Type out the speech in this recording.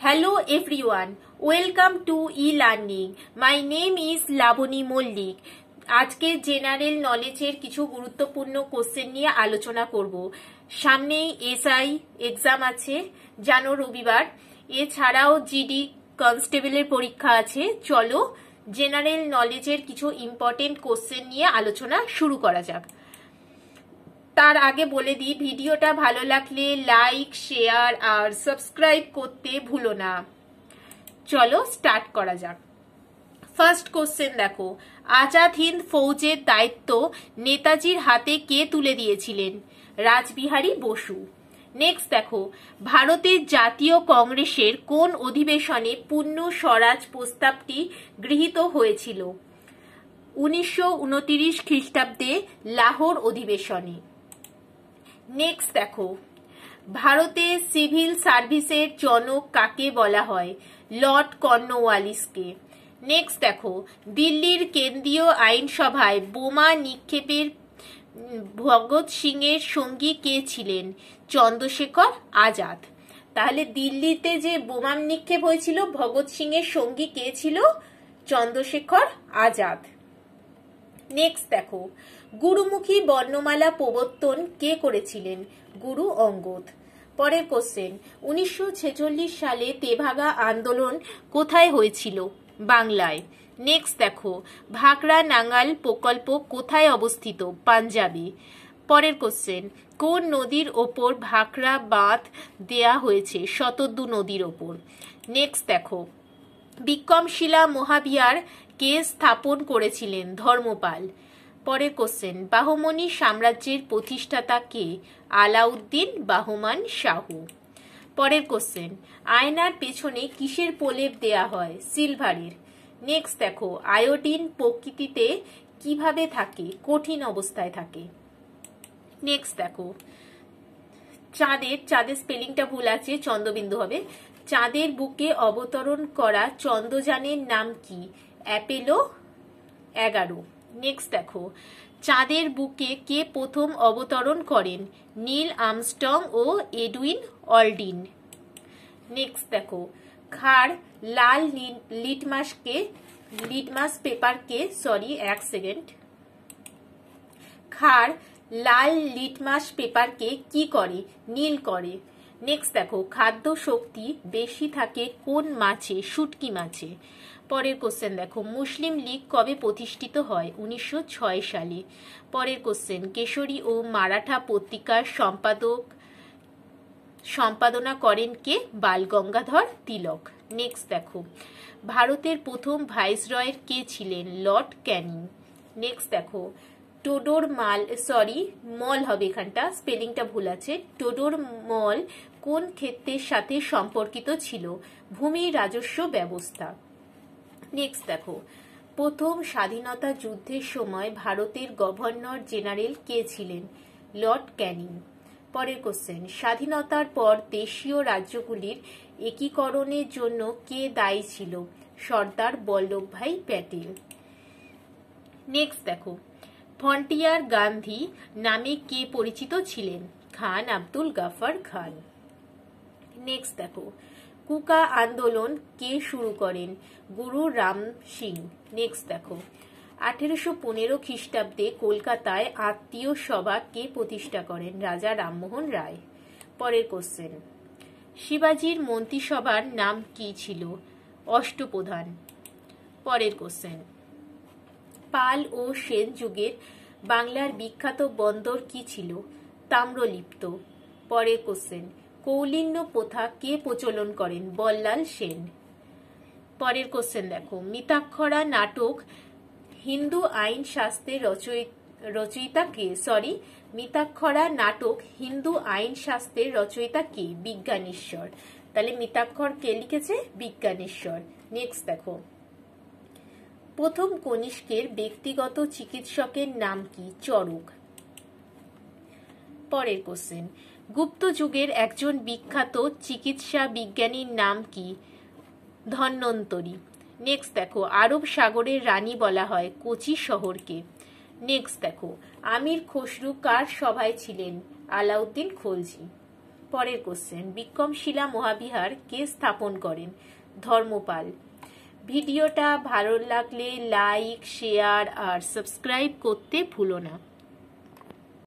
Hello everyone, welcome to e-learning. My name is Laboni Mallick. আজকে general নলেজের কিছু গুরুত্বপূর্ণ কোশ্চেন নিয়ে আলোচনা করব। সামনেই এসআই এক্সাম আছে, জানো রবিবার। এছাড়াও জিডি কনস্টেবলের পরীক্ষা আছে। চলো জেনারেল নলেজের কিছু ইম্পর্টেন্ট কোশ্চেন নিয়ে আলোচনা শুরু করা যাক। তার আগে বলে দিই, ভিডিওটা ভালো লাগলে লাইক, শেয়ার আর সাবস্ক্রাইব করতে ভুলো না। চলো স্টার্ট করা যাক। ফার্স্ট কোশ্চেন দেখো, আজাদ হিন্দ ফৌজের দায়িত্ব নেতাজির হাতে কে তুলে দিয়েছিলেন? রাসবিহারী বসু। নেক্সট দেখো, ভারতের জাতীয় কংগ্রেসের কোন অধিবেশনে পূর্ণ স্বরাজ প্রস্তাবটি গৃহীত হয়েছিল? 1929 খ্রিস্টাব্দে লাহোর অধিবেশনে। নেক্সট দেখো, ভারতে সিভিল সার্ভিসের জনক কাকে বলা হয়? লর্ড কর্নওয়ালিসকে। নেক্সট দেখো, দিল্লির কেন্দ্রীয় আইনসভায় বোমা নিক্ষেপের ভগৎ সিং এর সঙ্গী কে ছিলেন? চন্দ্রশেখর আজাদ। তাহলে দিল্লিতে যে বোমা নিক্ষেপ হয়েছিল, ভগৎ সিং এর সঙ্গী কে ছিল? চন্দ্রশেখর আজাদ। নেক্সট দেখো, গুরুমুখী বর্ণমালা প্রবর্তন কে করেছিলেন? গুরু অঙ্গদ। পরের কোশ্চেন, 1946 সালে তেভাগা আন্দোলন কোথায় হয়েছিল? বাংলায়। নেক্সট দেখো, ভাকরা নাঙ্গাল প্রকল্প কোথায় অবস্থিত? পাঞ্জাবে। পরের কোশ্চেন, কোন নদীর ওপর ভাকরা বাঁধ দেয়া হয়েছে? শতদ্রু নদীর ওপর। নেক্সট দেখো, বিক্রমশিলা মহাবিহার কে স্থাপন করেছিলেন? ধর্মপাল। পরের কোশ্চেন, বাহমনি সাম্রাজ্যের প্রতিষ্ঠাতা কে? আলাউদ্দিন বাহমান শাহু। পরের কোশ্চেন, আয়নার পেছনে কিসের প্রলেপ দেয়া হয়? সিলভারের। নেক্সট দেখো, আয়োডিন প্রকৃতিতে কিভাবে থাকে? কঠিন অবস্থায় থাকে। নেক্সট দেখো, চাঁদের স্পেলিংটা ভুল আছে, চন্দ্রবিন্দু হবে। চাঁদের বুকে অবতরণ করা চন্দ্রযানের নাম কি? অ্যাপোলো 11। নেক্সট দেখো, চাঁদের বুকে কে প্রথম অবতরণ করেন? নীল আর্মস্ট্রং ও এডউইন অলড্রিন। নেক্সট দেখো, খাড় লাল লিটমাস পেপারকে খাড় লাল লিটমাস পেপারকে কি করে? নীল করে। নেক্সট দেখো, খাদ্য শক্তি বেশি থাকে কোন মাছে? শুটকি মাছে। পরের কোশ্চেন দেখো, মুসলিম লীগ কবে প্রতিষ্ঠিত হয়? 1906 সালে। পরের কোশ্চেন, কেশরী ও মারাঠা পত্রিকার সম্পাদনা করেন কে? বাল গঙ্গাধর তিলক। নেক্সট দেখো, ভারতের প্রথম ভাইসরয়ের কে ছিলেন? লর্ড ক্যানিং। নেক্সট দেখো, মল হবে এখানটা, স্পেলিংটা ভুল আছে। টোডর মল কোন ক্ষেত্রের সাথে সম্পর্কিত ছিল? ভূমি রাজস্ব ব্যবস্থা। নেক্সট দেখো, প্রথম স্বাধীনতা যুদ্ধের সময় ভারতের গভর্নর জেনারেল কে ছিলেন? লর্ড ক্যানিং। পরের কোশ্চেন, স্বাধীনতার পর দেশীয় রাজ্যগুলির একীকরণের জন্য কে দায়ী ছিল? সর্দার বল্লভভাই প্যাটেল। নেক্সট দেখো, ফ্রন্টিয়ার গান্ধী নামে কে পরিচিত ছিলেন? খান আব্দুল গাফার খান। নেক্সট দেখো, কুকা আন্দোলন কে শুরু করেন? গুরু রাম সিং। নেক্সট দেখো, 1815 খ্রিস্টাব্দে কলকাতায় আত্মীয় সভা কে প্রতিষ্ঠা করেন? রাজা রামমোহন রায়। পরের কোশ্চেন, শিবাজির মন্ত্রিসভার নাম কি ছিল? অষ্টপ্রধান। পরের কোশ্চেন, পাল ও সেন যুগের বাংলার বিখ্যাত বন্দর কি ছিল? তাম্রলিপ্ত। পরের কোশ্চেন, কৌলিন্য প্রথা কে প্রচলন করেন? বল্লাল সেন। পরের কোশ্চেন দেখো, মিতাক্ষরা নাটক হিন্দু আইন শাস্ত্রের রচয়িতা কে? মিতাক্ষরা নাটক হিন্দু আইন শাস্ত্রের রচয়িতা কে? বিজ্ঞানেশ্বর। তাহলে মিতাক্ষর কে লিখেছে? বিজ্ঞানেশ্বর। নেক্সট দেখো, প্রথম কনিষ্কের ব্যক্তিগত চিকিৎসকের নাম কি? চরক। পরের কোশ্চেন, গুপ্ত যুগের একজন বিখ্যাত চিকিৎসা বিজ্ঞানীর নাম কি? ধন্বন্তরী। নেক্সট দেখো, আরব সাগরের রানী বলা হয় কোচি শহরকে। নেক্সট দেখো, আমির খসরু কার সভায় ছিলেন? আলাউদ্দিন খলজি। পরের কোশ্চেন, বিক্রমশিলা মহাবিহার কে স্থাপন করেন? ধর্মপাল। ভিডিওটা ভালো লাগলে লাইক, শেয়ার আর সাবস্ক্রাইব করতে ভুলো না।